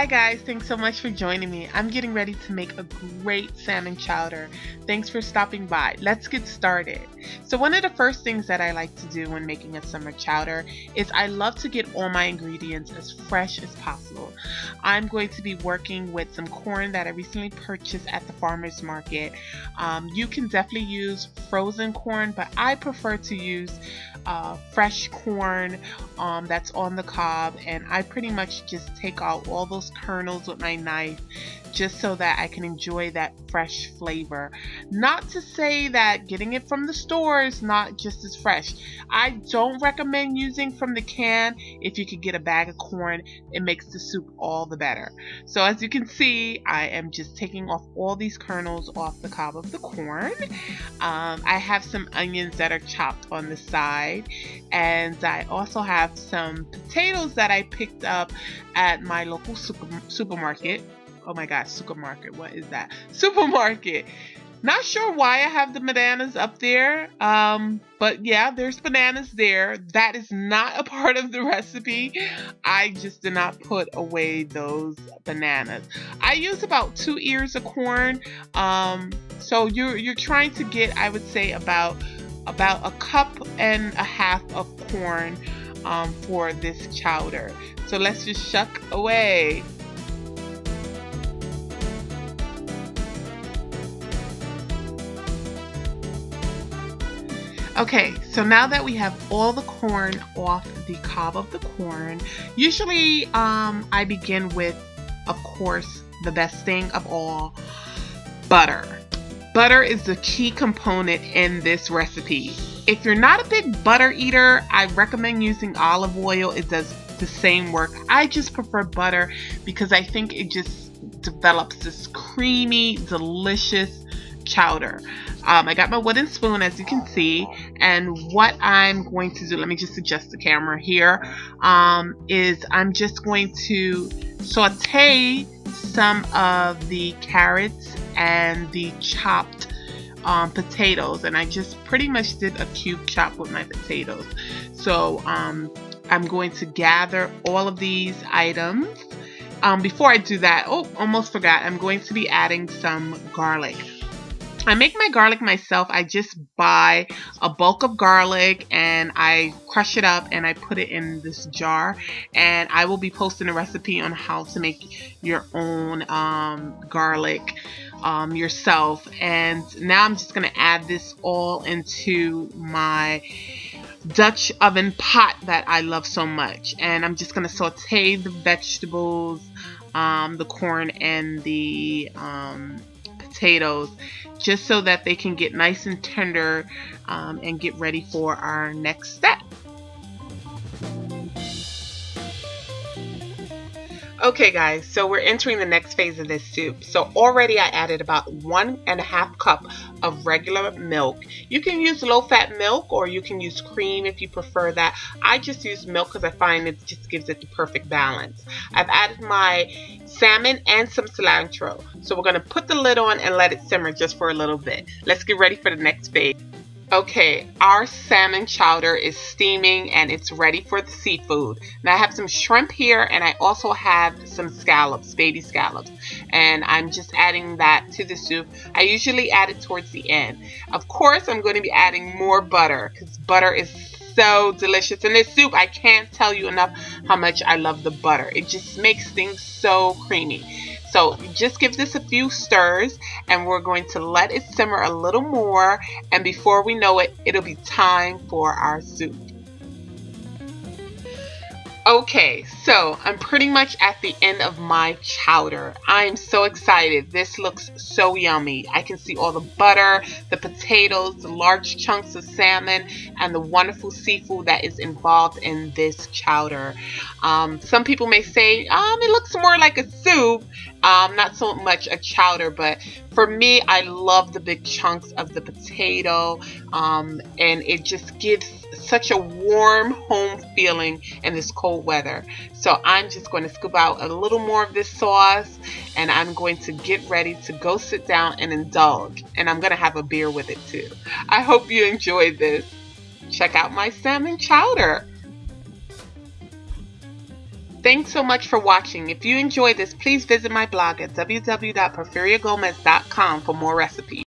Hi guys, thanks so much for joining me. I'm getting ready to make a great salmon chowder. Thanks for stopping by. Let's get started. So one of the first things that I like to do when making a summer chowder is I love to get all my ingredients as fresh as possible. I'm going to be working with some corn that I recently purchased at the farmer's market. You can definitely use frozen corn, but I prefer to use fresh corn that's on the cob, and I pretty much just take out all those kernels with my knife just so that I can enjoy that fresh flavor. Not to say that getting it from the store is not just as fresh. I don't recommend using from the can. If you could get a bag of corn, it makes the soup all the better. So as you can see, I am just taking off all these kernels off the cob of the corn. I have some onions that are chopped on the side, and I also have some potatoes that I picked up at my local supermarket. Oh my gosh, supermarket, what is that? Supermarket. Not sure why I have the bananas up there, but yeah, there's bananas there. That is not a part of the recipe. I just did not put away those bananas. I use about 2 ears of corn, so you're trying to get, I would say, about a cup and a half of corn for this chowder. So let's just shuck away. Okay, so now that we have all the corn off the cob of the corn, usually I begin with, of course, the best thing of all, butter. Butter is the key component in this recipe. If you're not a big butter eater, I recommend using olive oil. It does the same work. I just prefer butter because I think it just develops this creamy, delicious chowder. I got my wooden spoon, as you can see, and what I'm going to do, let me just adjust the camera here, is I'm just going to saute some of the carrots and the chopped potatoes, and I just pretty much did a cube chop with my potatoes. So I'm going to gather all of these items. Before I do that, oh, almost forgot, I'm going to be adding some garlic. I make my garlic myself. I just buy a bulk of garlic and I crush it up and I put it in this jar, and I will be posting a recipe on how to make your own garlic yourself. And now I'm just going to add this all into my Dutch oven pot that I love so much, and I'm just going to saute the vegetables, the corn and the potatoes, just so that they can get nice and tender and get ready for our next step. Okay guys, so we're entering the next phase of this soup. So already I added about 1.5 cups of regular milk. You can use low-fat milk or you can use cream if you prefer that. I just use milk because I find it just gives it the perfect balance. I've added my salmon and some cilantro. So we're going to put the lid on and let it simmer just for a little bit. Let's get ready for the next phase. Okay, our salmon chowder is steaming and it's ready for the seafood. Now I have some shrimp here, and I also have some scallops, baby scallops, and I'm just adding that to the soup. I usually add it towards the end. Of course, I'm going to be adding more butter because butter is so delicious in this soup. I can't tell you enough how much I love the butter. It just makes things so creamy. So just give this a few stirs, and we're going to let it simmer a little more, and before we know it, it'll be time for our soup. Okay, so I'm pretty much at the end of my chowder. I'm so excited. This looks so yummy. I can see all the butter, the potatoes, the large chunks of salmon, and the wonderful seafood that is involved in this chowder. Some people may say, it looks more like a soup, not so much a chowder, but for me, I love the big chunks of the potato, and it just gives such a warm home feeling in this cold weather. So I'm just going to scoop out a little more of this sauce, and I'm going to get ready to go sit down and indulge, and I'm going to have a beer with it too. I hope you enjoyed this. Check out my salmon chowder. Thanks so much for watching. If you enjoyed this, please visit my blog at www.porfiriagomez.com for more recipes.